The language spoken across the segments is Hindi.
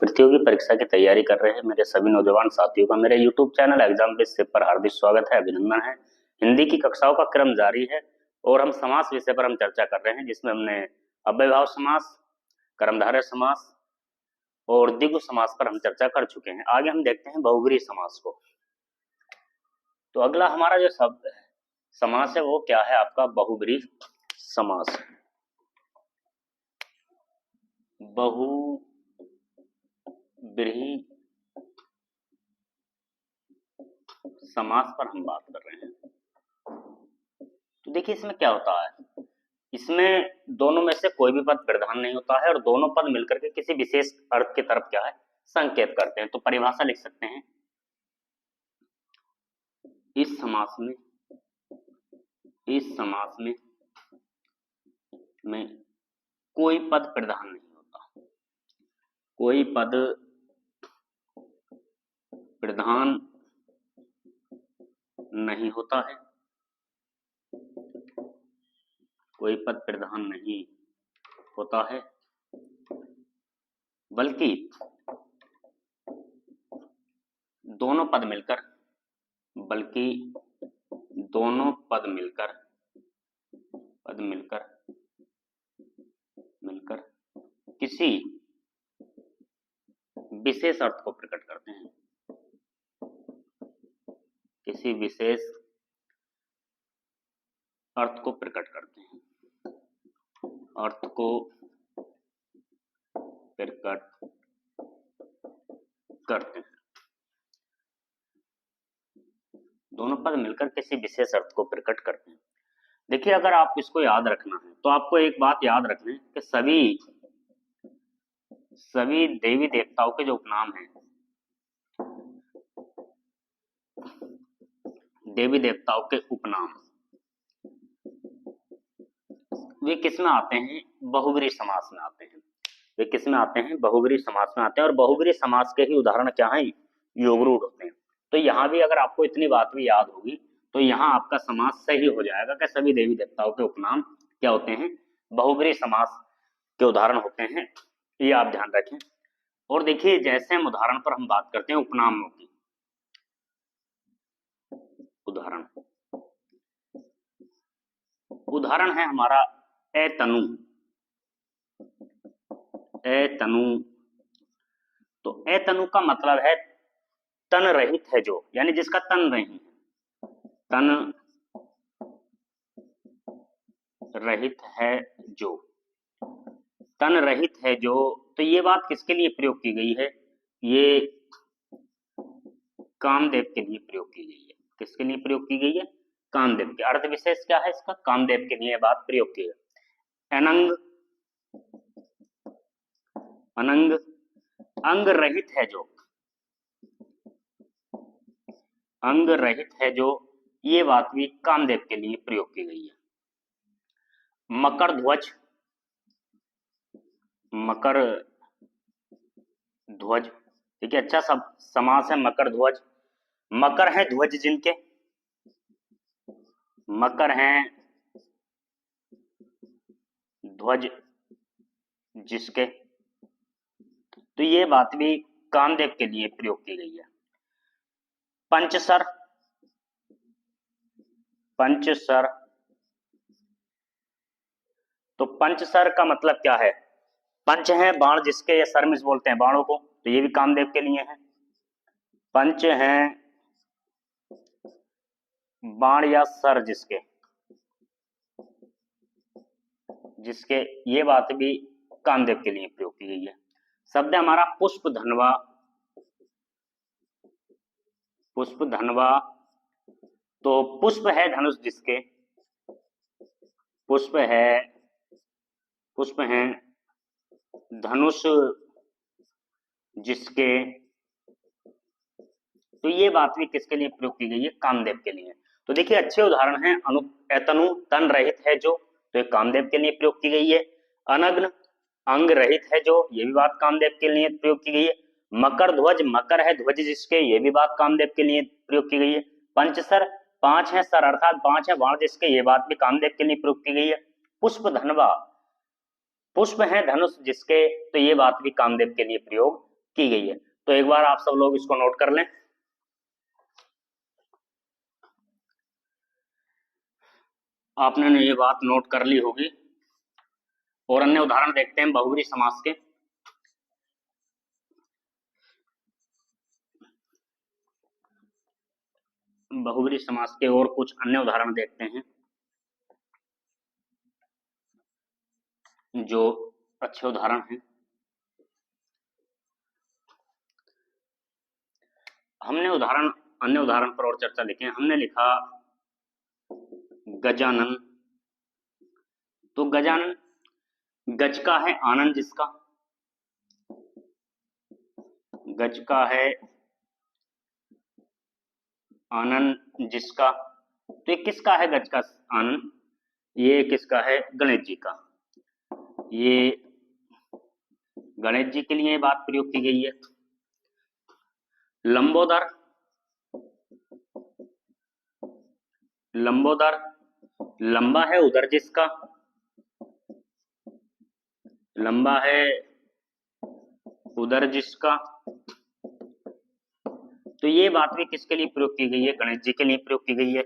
प्रतियोगी परीक्षा की तैयारी कर रहे हैं मेरे सभी नौजवान साथियों का मेरे YouTube चैनल एग्जाम बेस सिप पर हार्दिक स्वागत है, अभिनंदन है। हिंदी की कक्षाओं का क्रम जारी है और हम समास विषय पर हम चर्चा कर रहे हैं, जिसमें हमने अव्ययभाव समास, कर्मधारय समास और द्विगु समास पर हम चर्चा कर चुके हैं। आगे हम देखते हैं बहुब्रीहि समास को। तो अगला हमारा जो शब्द है समास है वो क्या है आपका? बहुब्रीहि समास। बहुब्रीहि समास पर हम बात कर रहे हैं। तो देखिए इसमें क्या होता है, इसमें दोनों में से कोई भी पद प्रधान नहीं होता है और दोनों पद मिलकर के किसी विशेष अर्थ की तरफ क्या है, संकेत करते हैं। तो परिभाषा लिख सकते हैं, इस समास में कोई पद प्रधान नहीं होता, कोई पद प्रधान नहीं होता है, कोई पद प्रधान नहीं होता है, बल्कि दोनों पद मिलकर किसी विशेष अर्थ को प्रकट करते हैं, किसी विशेष अर्थ को प्रकट करते हैं, अर्थ को प्रकट करते हैं। दोनों पद मिलकर किसी विशेष अर्थ को प्रकट करते हैं। देखिए अगर आप इसको याद रखना है तो आपको एक बात याद रखनी है कि सभी देवी देवताओं के जो उपनाम हैं, देवी देवताओं के उपनाम वे किस में आते हैं? बहुब्रीहि समास में आते हैं। वे किस में आते हैं? बहुब्रीहि समास में आते हैं। और बहुब्रीहि समास के ही उदाहरण क्या हैं? योगरूढ़ होते हैं। तो यहाँ भी अगर आपको इतनी बात भी याद होगी तो यहाँ आपका समास सही हो जाएगा कि सभी देवी देवताओं के उपनाम क्या होते हैं? बहुब्रीहि समास के उदाहरण होते हैं। ये आप ध्यान रखें। और देखिए जैसे हम उदाहरण पर हम बात करते हैं उपनामों की, उदाहरण है हमारा एतनु। तो एतनु का मतलब है तन रहित है जो, यानी जिसका तन नहीं है, तन रहित है जो, तन रहित है जो। तो ये बात किसके लिए प्रयोग की गई है? ये कामदेव के लिए प्रयोग की गई है। किसके लिए प्रयोग की गई है? कामदेव के। अर्थ विशेष क्या है इसका? कामदेव के लिए बात प्रयोग की है। अनंग अंग रहित है जो, अंग रहित है जो, ये बात भी कामदेव के लिए प्रयोग की गई है। मकर ध्वज, मकर ध्वज, ठीक है, अच्छा सब समास है मकर ध्वज। मकर है ध्वज जिनके, मकर हैं ध्वज जिसके। तो ये बात भी कामदेव के लिए प्रयोग की गई है। पंचसर, पंचसर, तो पंचसर का मतलब क्या है? पंच है बाण जिसके, या सरमिस बोलते हैं बाणों को, तो ये भी कामदेव के लिए है। पंच हैं बाण या सर जिसके, ये बात भी कामदेव के लिए प्रयोग की गई है। शब्द है हमारा पुष्प धनवा, पुष्प धनवा। तो पुष्प है धनुष जिसके, पुष्प है धनुष जिसके। तो ये बात भी किसके लिए प्रयोग की गई है? कामदेव के लिए। तो देखिए अच्छे उदाहरण हैं एतनु तन रहित है जो, तो ये कामदेव के लिए प्रयोग की गई है। अनग्न अंग रहित है जो, ये भी बात कामदेव के लिए प्रयोग की गई है। मकर ध्वज, मकर है ध्वज जिसके, ये भी बात कामदेव के लिए प्रयोग की गई है। पंचसर, पांच है सर अर्थात पांच है बाण जिसके, ये बात भी कामदेव के लिए प्रयोग की गई है। पुष्प धनवा, पुष्प है धनुष जिसके, तो ये बात भी कामदेव के लिए प्रयोग की गई है। तो एक बार आप सब लोग इसको नोट कर लें। आपने ये बात नोट कर ली होगी। और अन्य उदाहरण देखते हैं बहुब्रीहि समास के। बहुब्रीहि समास के और कुछ अन्य उदाहरण देखते हैं जो अच्छे उदाहरण हैं। हमने अन्य उदाहरण पर और चर्चा लिखे। हमने लिखा गजानन। तो गजानन, गज का है आनंद जिसका, गज का है आनंद जिसका। तो ये किसका है गज का आनंद? ये किसका है? गणेश जी का। ये गणेश जी के लिए बात प्रयोग की गई है। लंबोदर, लंबोदर, लंबा है उदर जिसका, लंबा है उदर जिसका। तो ये बात भी किसके लिए प्रयोग की गई है? गणेश जी के लिए प्रयोग की गई है।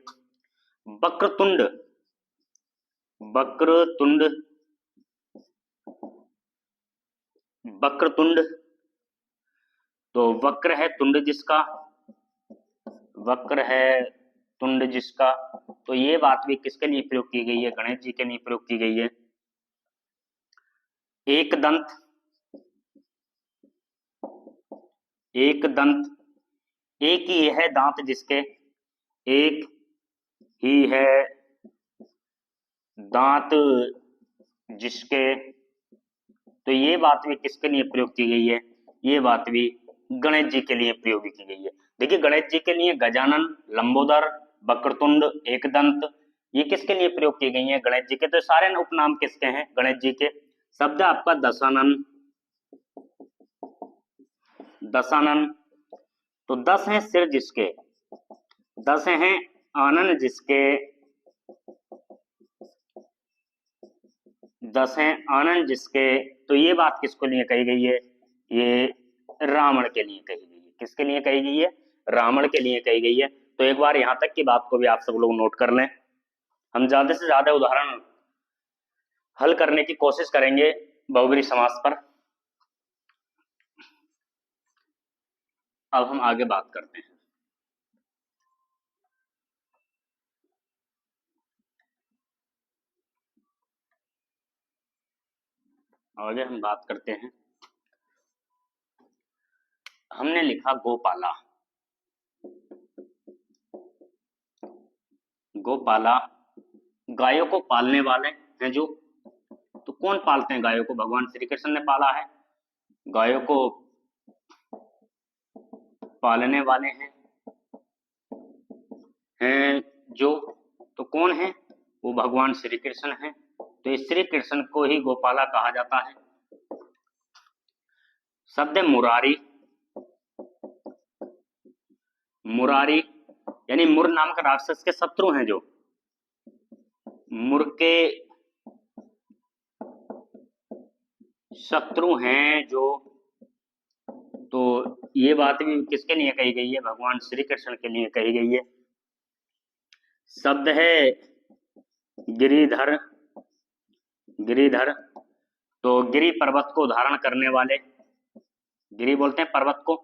वक्रतुंड, वक्रतुंड, वक्रतुंड। तो वक्र है तुंड जिसका, वक्र है तुंड जिसका। तो ये बात भी किसके लिए प्रयोग की गई है? गणेश जी के लिए प्रयोग की गई है। एक दंत, एक दंत, एक ही है दांत जिसके, एक ही है दांत जिसके। तो ये बात भी किसके लिए प्रयोग की गई है? ये बात भी गणेश जी के लिए प्रयोग की गई है। देखिए गणेश जी के लिए गजानन, लंबोदर, वक्रतुंड, एकदंत, ये किसके लिए प्रयोग की गई है? गणेश जी के। तो सारे उपनाम किसके हैं? गणेश जी के। शब्द आपका दशानन, दशानन। तो 10 हैं सिर जिसके, 10 हैं आनन जिसके, 10 हैं आनंद जिसके। तो ये बात किसको लिए कही गई है? ये रावण के लिए कही गई है। किसके लिए कही गई है? रावण के लिए कही गई है। तो एक बार यहां तक की बात को भी आप सब लोग नोट कर लें। हम ज्यादा से ज्यादा उदाहरण हल करने की कोशिश करेंगे बहुब्रीहि समास पर। अब हम आगे बात करते हैं। आगे हम बात करते हैं। हमने लिखा गोपाला। गोपाला, गायों को पालने वाले हैं जो। तो कौन पालते हैं गायों को? भगवान श्री कृष्ण ने पाला है। गायों को पालने वाले हैं जो। तो कौन है? वो भगवान श्री कृष्ण हैं। तो इस श्री कृष्ण को ही गोपाला कहा जाता है। शब्द है मुरारी, मुरारी यानी मुर नामक राक्षस के शत्रु हैं जो। मुर के शत्रु हैं जो। तो ये बात भी किसके लिए कही गई है? भगवान श्री कृष्ण के लिए कही गई है। शब्द है गिरिधर, गिरिधर। तो गिरि पर्वत को धारण करने वाले, गिरि बोलते हैं पर्वत को,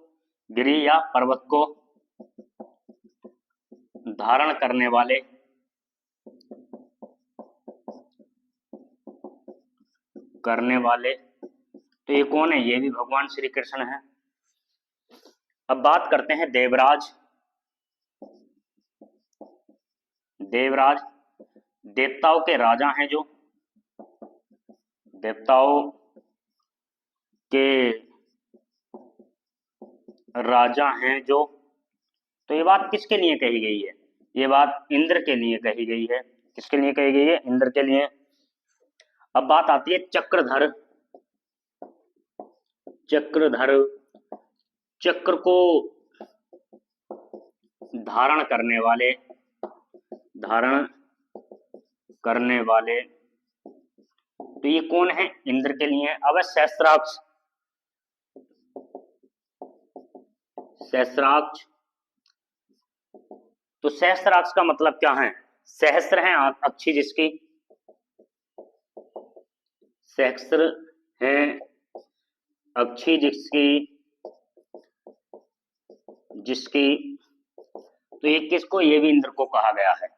गिरि या पर्वत को धारण करने वाले, करने वाले। तो ये कौन है? ये भी भगवान श्री कृष्ण है। अब बात करते हैं देवराज। देवराज देवताओं के राजा हैं जो, देवताओं के राजा हैं जो। तो ये बात किसके लिए कही गई है? ये बात इंद्र के लिए कही गई है। किसके लिए कही गई है? इंद्र के लिए। अब बात आती है चक्रधर। चक्रधर, चक्र को धारण करने वाले, धारण करने वाले। तो ये कौन है? इंद्र के लिए। अब सहस्त्राक्ष, सहस्राक्ष। तो सहस्राक्ष का मतलब क्या है? सहस्र है अक्षी जिसकी, सहस्र है अक्षी जिसकी जिसकी तो ये किसको? ये भी इंद्र को कहा गया है।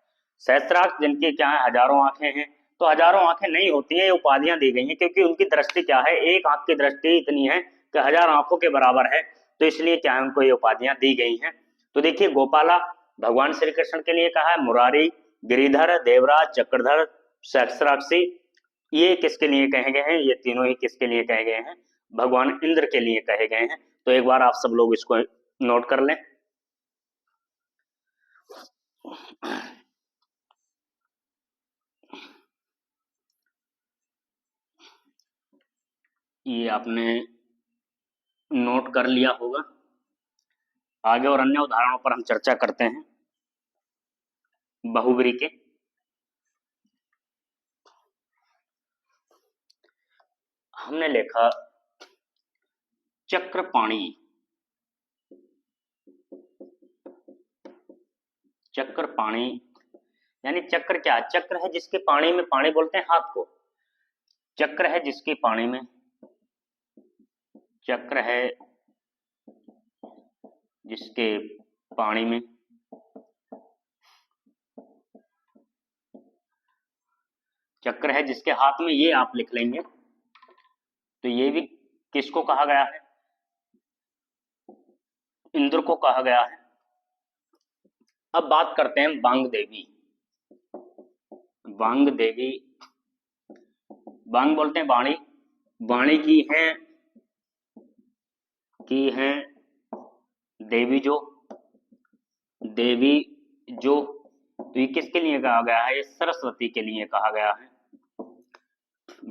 सहस्राक्ष जिनकी क्या है? हजारों आंखें हैं। तो हजारों आंखें नहीं होती है, ये उपाधियां दी गई हैं क्योंकि उनकी दृष्टि क्या है? एक आंख की दृष्टि इतनी है कि 1000 आंखों के बराबर है, तो इसलिए क्या है? उनको ये उपाधियां दी गई हैं। तो देखिए, गोपाला भगवान श्री कृष्ण के लिए कहा है, मुरारी, गिरिधर, देवराज, चक्रधर, सहस्राक्षी, ये किसके लिए कहे गए हैं? ये तीनों ही किसके लिए कहे गए हैं? भगवान इंद्र के लिए कहे गए हैं। तो एक बार आप सब लोग इसको नोट कर लें। ये आपने नोट कर लिया होगा। आगे और अन्य उदाहरणों पर हम चर्चा करते हैं बहुब्री के। हमने लिखा चक्रपाणी। चक्रपाणी यानी चक्र क्या? चक्र है जिसके पानी में, पानी बोलते हैं हाथ को, चक्र है जिसकी पानी में, चक्र है जिसके पानी में, चक्र है जिसके हाथ में, ये आप लिख लेंगे। तो ये भी किसको कहा गया है? इंद्र को कहा गया है। अब बात करते हैं बांग देवी। बांग देवी, बांग बोलते हैं वाणी, वाणी की है देवी जो, देवी जो, तो ये किसके लिए कहा गया है? ये सरस्वती के लिए कहा गया है।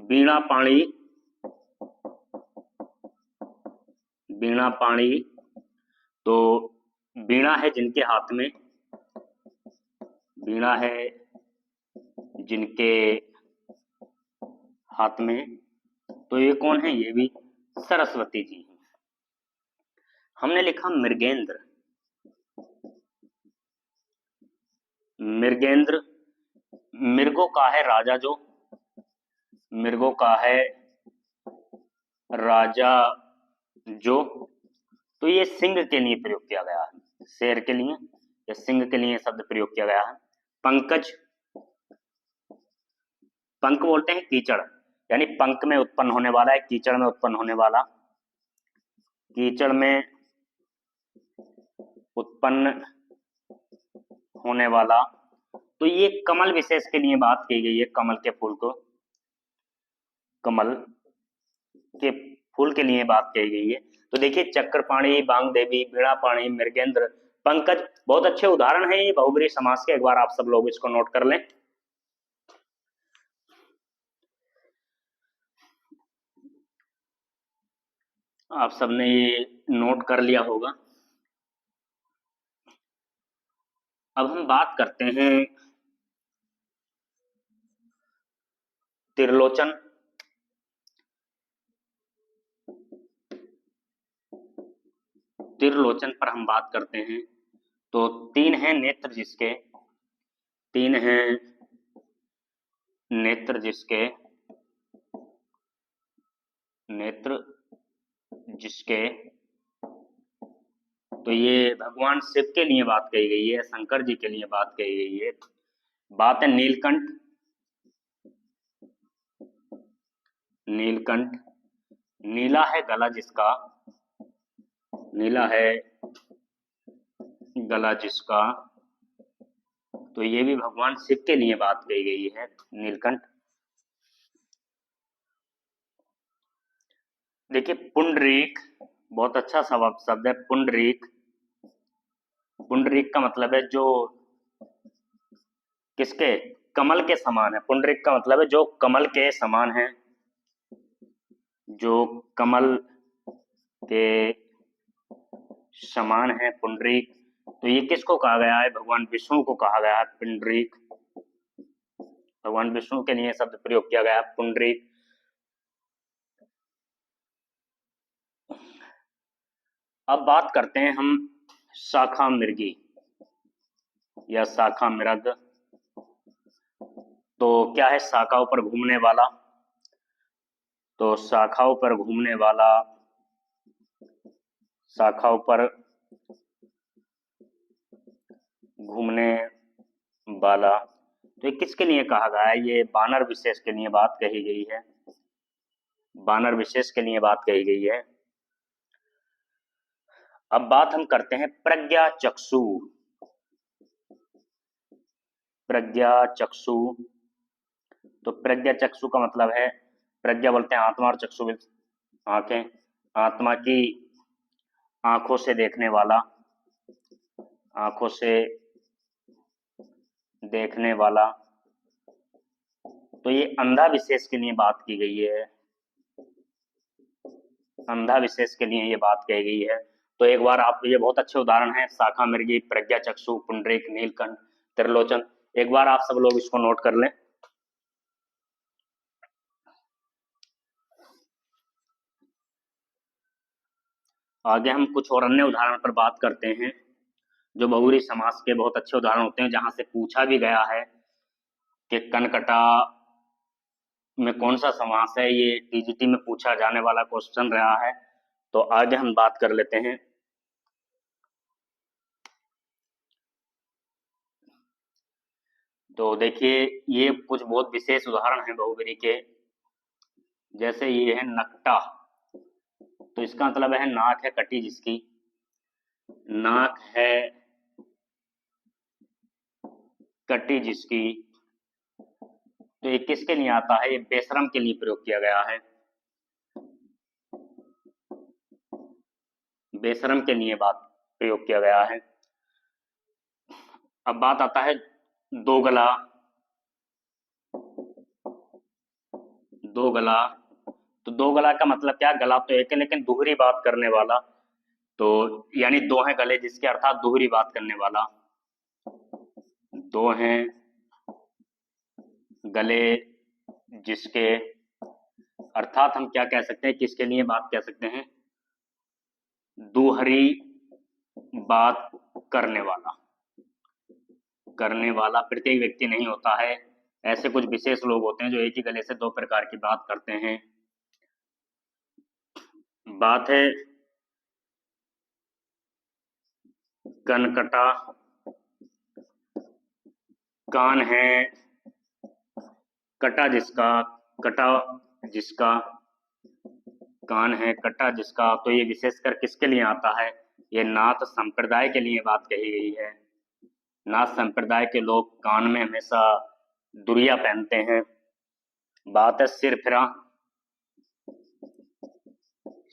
वीणा पाणी, वीणा पाणी, तो वीणा है जिनके हाथ में, वीणा है जिनके हाथ में, तो ये कौन है? ये भी सरस्वती जी हैं। हमने लिखा मृगेंद्र। मृगेंद्र, मृगों का है राजा जो, मृगों का है राजा जो, तो ये सिंह के लिए प्रयोग किया गया है, शेर के लिए या सिंह के लिए शब्द प्रयोग किया गया है। पंकज, पंक बोलते हैं कीचड़, यानी पंख में उत्पन्न होने वाला है, कीचड़ में उत्पन्न होने वाला, कीचड़ में उत्पन्न होने वाला। तो ये कमल विशेष के लिए बात की गई है, कमल के फूल को, कमल के फूल के लिए बात की गई है। तो देखिए, चक्रपाणी, बांग देवी, वीणा पाणी, मृगेंद्र, पंकज, बहुत अच्छे उदाहरण हैं ये बहुब्री समास के। एक बार आप सब लोग इसको नोट कर लें। आप सबने ये नोट कर लिया होगा। अब हम बात करते हैं त्रिलोचन। त्रिलोचन पर हम बात करते हैं। तो तीन हैं नेत्र जिसके, तीन हैं नेत्र जिसके, नेत्र जिसके, तो ये भगवान शिव के लिए बात कही गई है, शंकर जी के लिए बात कही गई है। बात है नीलकंठ। नीलकंठ, नीला है गला जिसका, नीला है गला जिसका, तो ये भी भगवान शिव के लिए बात कही गई है, नीलकंठ। देखिए, पुंडरीक, बहुत अच्छा शब्द है पुंडरीक। पुंडरीक का मतलब है जो किसके? कमल के समान है। पुंडरीक का मतलब है जो कमल के समान है, जो कमल के समान है, पुंडरीक। तो ये किसको कहा गया है? भगवान विष्णु को कहा गया है पुंडरीक। भगवान विष्णु के लिए शब्द प्रयोग किया गया है पुंडरीक। अब बात करते हैं हम शाखा मृगी या शाखा मृग। तो क्या है शाखाओं पर घूमने वाला? तो शाखाओं पर घूमने वाला, शाखाओं पर घूमने वाला, तो ये किसके लिए कहा गया है? ये वानर विशेष के लिए बात कही गई है, वानर विशेष के लिए बात कही गई है। अब बात हम करते हैं प्रज्ञा चक्षु। प्रज्ञा चक्षु, तो प्रज्ञा चक्षु का मतलब है, प्रज्ञा बोलते हैं आत्मा और चक्षु आंखें, आत्मा की आंखों से देखने वाला, आंखों से देखने वाला। तो ये अंधा विशेष के लिए बात की गई है, अंधा विशेष के लिए ये बात कही गई है। तो एक बार आप, ये बहुत अच्छे उदाहरण हैं, शाखा मृगी, प्रज्ञा चक्षु, पुंडरीक, नीलकंठ, त्रिलोचन। एक बार आप सब लोग इसको नोट कर लें। आगे हम कुछ और अन्य उदाहरण पर बात करते हैं जो बहुव्रीहि समास के बहुत अच्छे उदाहरण होते हैं, जहां से पूछा भी गया है कि कनकटा में कौन सा समास है। ये टीजीटी में पूछा जाने वाला क्वेश्चन रहा है। तो आगे हम बात कर लेते हैं। तो देखिए, ये कुछ बहुत विशेष उदाहरण हैं बहुव्रीहि के। जैसे ये है नकटा, तो इसका मतलब है नाक है कटी जिसकी, नाक है कटी जिसकी। तो ये किसके लिए आता है? ये बेशरम के लिए प्रयोग किया गया है, बेशरम के लिए बात प्रयोग किया गया है। अब बात आता है दो गला, दो गला। तो दो गला का मतलब क्या? गला तो एक है लेकिन दोहरी बात करने वाला। तो यानी दो हैं गले जिसके, अर्थात दोहरी बात करने वाला। दो हैं गले जिसके, अर्थात हम क्या कह सकते हैं, किसके लिए बात कह सकते हैं? दोहरी बात करने वाला, करने वाला प्रत्येक व्यक्ति नहीं होता है, ऐसे कुछ विशेष लोग होते हैं जो एक ही गले से दो प्रकार की बात करते हैं। बात है कनकटा, कान है कटा जिसका, कटा जिसका, कान है कटा जिसका। तो ये विशेषकर किसके लिए आता है? ये नाथ संप्रदाय के लिए बात कही गई है। नाथ संप्रदाय के लोग कान में हमेशा दुरिया पहनते हैं। बात है सिर फिरा,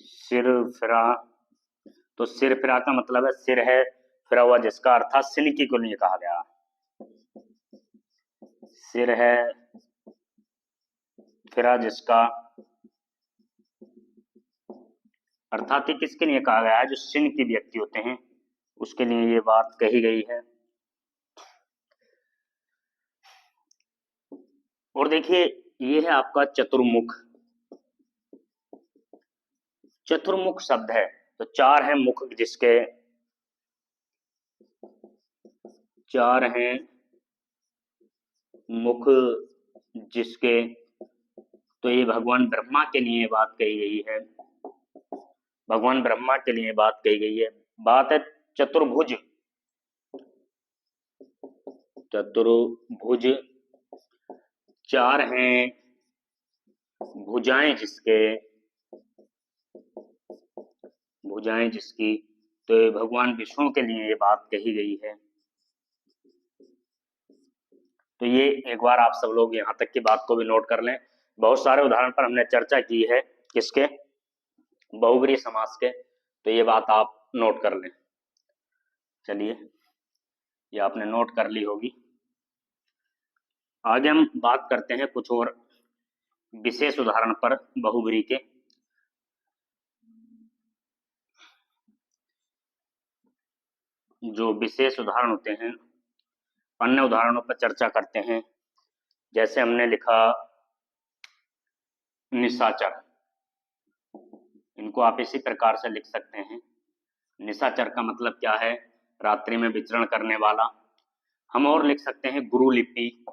सिर फिरा। तो सिर फिरा का मतलब है सिर है फिरा हुआ जिसका, अर्थात सिनकी को लिए कहा गया। सिर है फिरा जिसका, अर्थात ये किसके लिए कहा गया है? जो सिनकी व्यक्ति होते हैं उसके लिए ये बात कही गई है। और देखिए, ये है आपका चतुर्मुख। चतुर्मुख शब्द है, तो चार है मुख जिसके, चार हैं मुख जिसके। तो ये भगवान ब्रह्मा के लिए बात कही गई है, भगवान ब्रह्मा के लिए बात कही गई है। बात है चतुर्भुज, चतुर्भुज, चार हैं भुजाएं जिसके, भुजाएं जिसकी। तो ये भगवान विष्णु के लिए ये बात कही गई है। तो ये एक बार आप सब लोग यहाँ तक की बात को भी नोट कर लें। बहुत सारे उदाहरण पर हमने चर्चा की है, किसके? बहुव्रीहि समास के। तो ये बात आप नोट कर लें। चलिए, ये आपने नोट कर ली होगी। आगे हम बात करते हैं कुछ और विशेष उदाहरण पर बहुव्रीहि के। जो विशेष उदाहरण होते हैं, अन्य उदाहरणों पर चर्चा करते हैं। जैसे हमने लिखा निशाचर, इनको आप इसी प्रकार से लिख सकते हैं, निशाचर का मतलब क्या है? रात्रि में विचरण करने वाला। हम और लिख सकते हैं गुरुलिपि।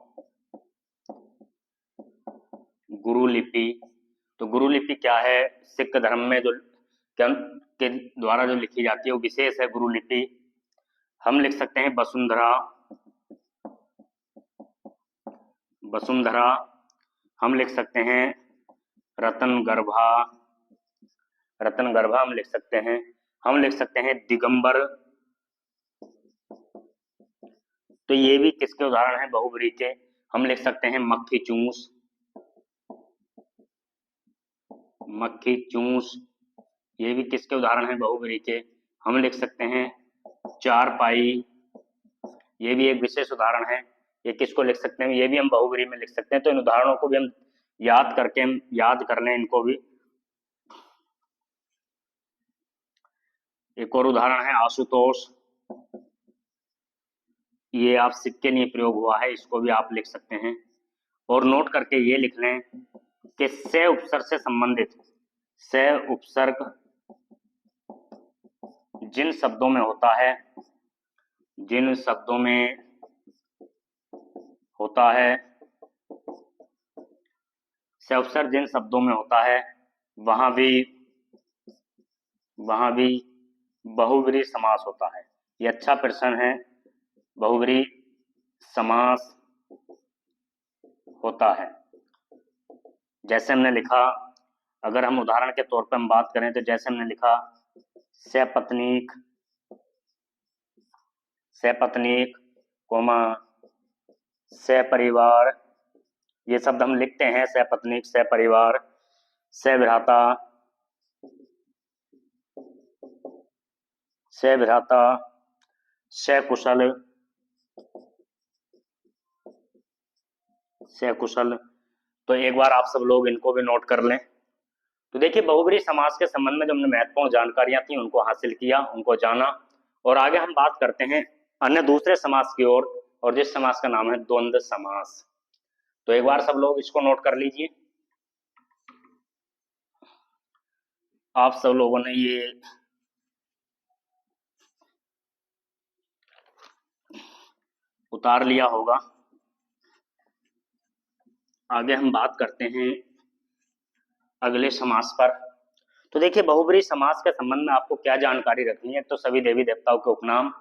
गुरुलिपि, तो गुरुलिपि क्या है? सिख धर्म में जो के द्वारा जो लिखी जाती है वो विशेष है गुरुलिपि। हम लिख सकते हैं वसुंधरा। वसुंधरा। हम लिख सकते हैं रत्नगर्भा। रत्नगर्भा हम लिख सकते हैं। हम लिख सकते हैं दिगंबर। तो ये भी किसके उदाहरण हैं? बहुब्री के। हम लिख सकते हैं मक्खी चूस। मक्खी चूस, ये भी किसके उदाहरण हैं? बहुब्री के। हम लिख सकते हैं चारपाई, ये भी एक विशेष उदाहरण है। ये किसको लिख सकते हैं? ये भी हम बहुब्री में लिख सकते हैं। तो इन उदाहरणों को भी हम याद करके हम याद कर लें इनको भी। एक और उदाहरण है आशुतोष। ये आप सिक्के लिए प्रयोग हुआ है, इसको भी आप लिख सकते हैं। और नोट करके ये लिख लें कि से उपसर्ग से संबंधित से उपसर्ग जिन शब्दों में होता है, जिन शब्दों में होता है, से उपसर्ग जिन शब्दों में होता है वहां भी बहुब्री समास होता है। ये अच्छा प्रश्न है। बहुब्री समास होता है। जैसे हमने लिखा, अगर हम उदाहरण के तौर पर हम बात करें तो जैसे हमने लिखा सपत्नीक, सपत्नीक, कोमा सपरिवार, ये शब्द हम लिखते हैं सपत्नीक, सपरिवार, सभ्राता, सभ्राता, सकुशल, सकुशल। तो एक बार आप सब लोग इनको भी नोट कर लें। तो देखिए बहुब्री समास के संबंध में जो हमने महत्वपूर्ण जानकारियां थी उनको हासिल किया, उनको जाना, और आगे हम बात करते हैं अन्य दूसरे समास की ओर, और जिस समास का नाम है द्वंद्व समास। तो एक बार सब लोग इसको नोट कर लीजिए। आप सब लोगों ने ये उतार लिया होगा। आगे हम बात करते हैं अगले समास पर। तो देखिए बहुब्री समास के संबंध में आपको क्या जानकारी रखनी है? तो सभी देवी देवताओं के उपनाम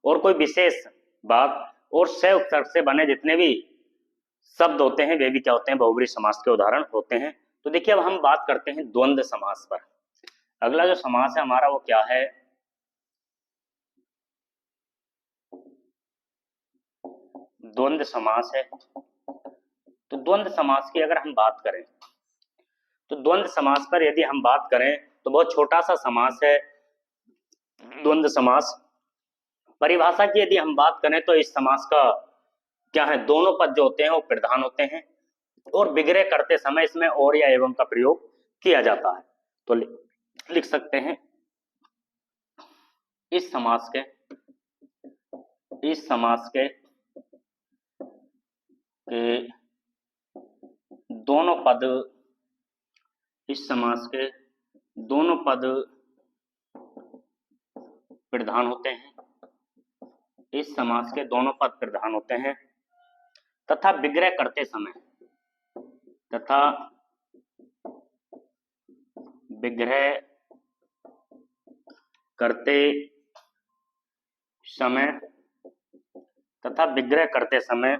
और कोई विशेष बात और से उपसर्ग से बने जितने भी शब्द होते हैं वे भी क्या होते हैं? बहुब्री समास के उदाहरण होते हैं। तो देखिए अब हम बात करते हैं द्वंद्व समास पर। अगला जो समास है हमारा वो क्या है? द्वंद्व समास है। तो द्वंद्व समास की अगर हम बात करें तो द्वंद्व समास पर यदि हम बात करें तो बहुत छोटा सा समास है द्वंद्व समास। परिभाषा की यदि हम बात करें तो इस समास का क्या है? दोनों पद जो होते हैं वो प्रधान होते हैं और विग्रह करते समय इसमें और या एवं का प्रयोग किया जाता है। तो लिख सकते हैं इस समास के दोनों पद, इस समास के दोनों पद प्रधान होते हैं। इस समास के दोनों पद प्रधान होते हैं तथा विग्रह करते समय विग्रह करते समय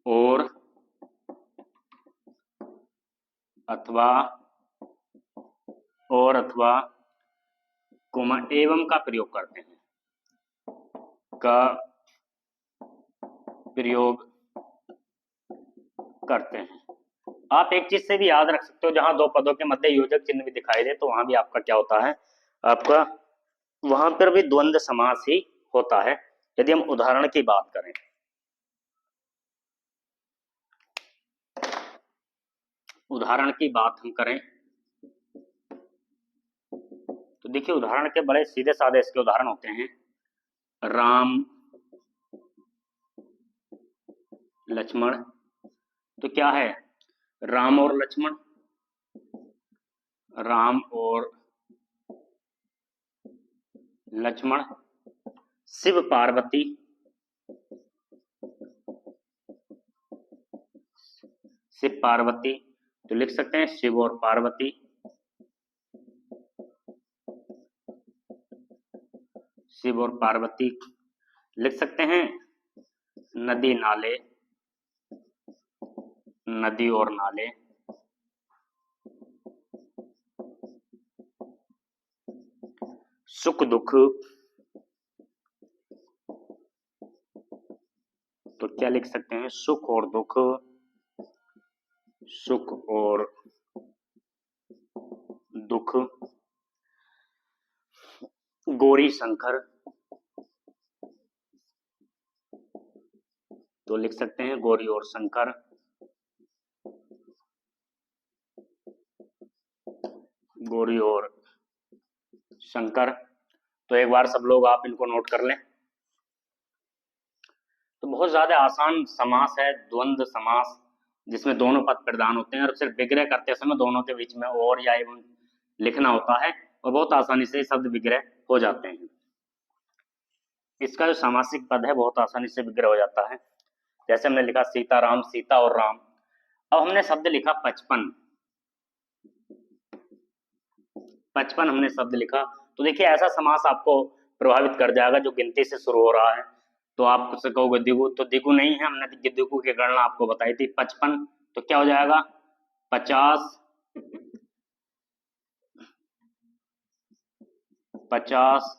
और अथवा कोमा एवं का प्रयोग करते हैं, आप एक चीज से भी याद रख सकते हो, जहां दो पदों के मध्य योजक चिन्ह भी दिखाई दे तो वहां भी आपका क्या होता है? आपका वहां पर भी द्वंद्व समास ही होता है। यदि हम उदाहरण की बात करें, उदाहरण की बात हम करें तो देखिए उदाहरण के बड़े सीधे साधे इसके उदाहरण होते हैं। राम लक्ष्मण, तो क्या है? राम और लक्ष्मण। राम और लक्ष्मण, शिव पार्वती, शिव पार्वती, तो लिख सकते हैं शिव और पार्वती, शिव और पार्वती। लिख सकते हैं नदी नाले, नदी और नाले, सुख दुख, तो क्या लिख सकते हैं सुख और दुख, सुख और दुख, गौरी शंकर, तो लिख सकते हैं गौरी और शंकर, गौरी और शंकर। तो एक बार सब लोग आप इनको नोट कर लें। तो बहुत ज्यादा आसान समास है द्वंद्व समास, जिसमें दोनों पद प्रधान होते हैं और सिर्फ विग्रह करते समय दोनों के बीच में और या एवं लिखना होता है और बहुत आसानी से शब्द विग्रह हो जाते हैं। इसका जो सामासिक पद है बहुत आसानी से विग्रह हो जाता है। जैसे हमने लिखा सीताराम, सीता और राम। अब हमने शब्द लिखा 55, 55 हमने शब्द लिखा। तो देखिए ऐसा समास आपको प्रभावित कर जाएगा जो गिनती से शुरू हो रहा है। तो आप उससे कहोगे द्विगु, तो द्विगु नहीं है, हमने द्विगु की गणना आपको बताई थी 55। तो क्या हो जाएगा 50, 50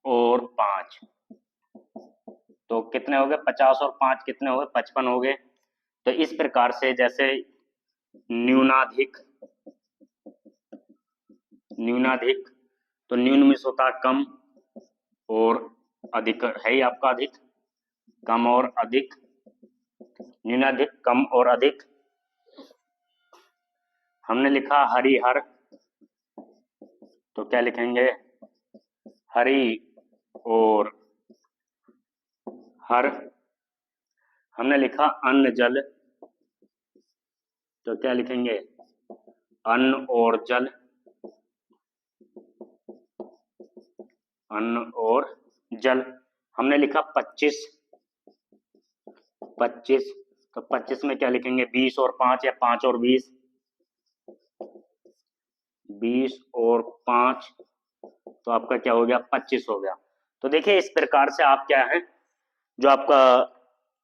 और 5, तो कितने हो गए 50 और 5 कितने हो गए 55 हो गए। तो इस प्रकार से जैसे न्यूनाधिक, न्यूनाधिक, तो न्यून में होता है कम और अधिक है ही आपका अधिक, कम और अधिक, न्यूनाधिक कम और अधिक। हमने लिखा हरिहर, तो क्या लिखेंगे हरि और हर। हमने लिखा अन्न जल, तो क्या लिखेंगे अन्न और जल, अन्न और जल। हमने लिखा 25, 25, तो 25 में क्या लिखेंगे 20 और 5 या 5 और 20, 20 और 5, तो आपका क्या हो गया 25 हो गया। तो देखिए इस प्रकार से आप क्या है जो आपका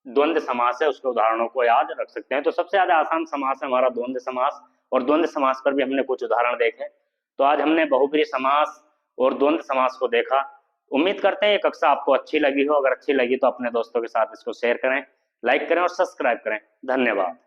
द्वंद्व समास है उसके उदाहरणों को याद रख सकते हैं। तो सबसे ज्यादा आसान समास है हमारा द्वंद्व समास, और द्वंद्व समास पर भी हमने कुछ उदाहरण देखे। तो आज हमने बहुब्रीहि समास और द्वंद्व समास को देखा। उम्मीद करते हैं ये कक्षा आपको अच्छी लगी हो। अगर अच्छी लगी तो अपने दोस्तों के साथ इसको शेयर करें, लाइक करें और सब्सक्राइब करें। धन्यवाद।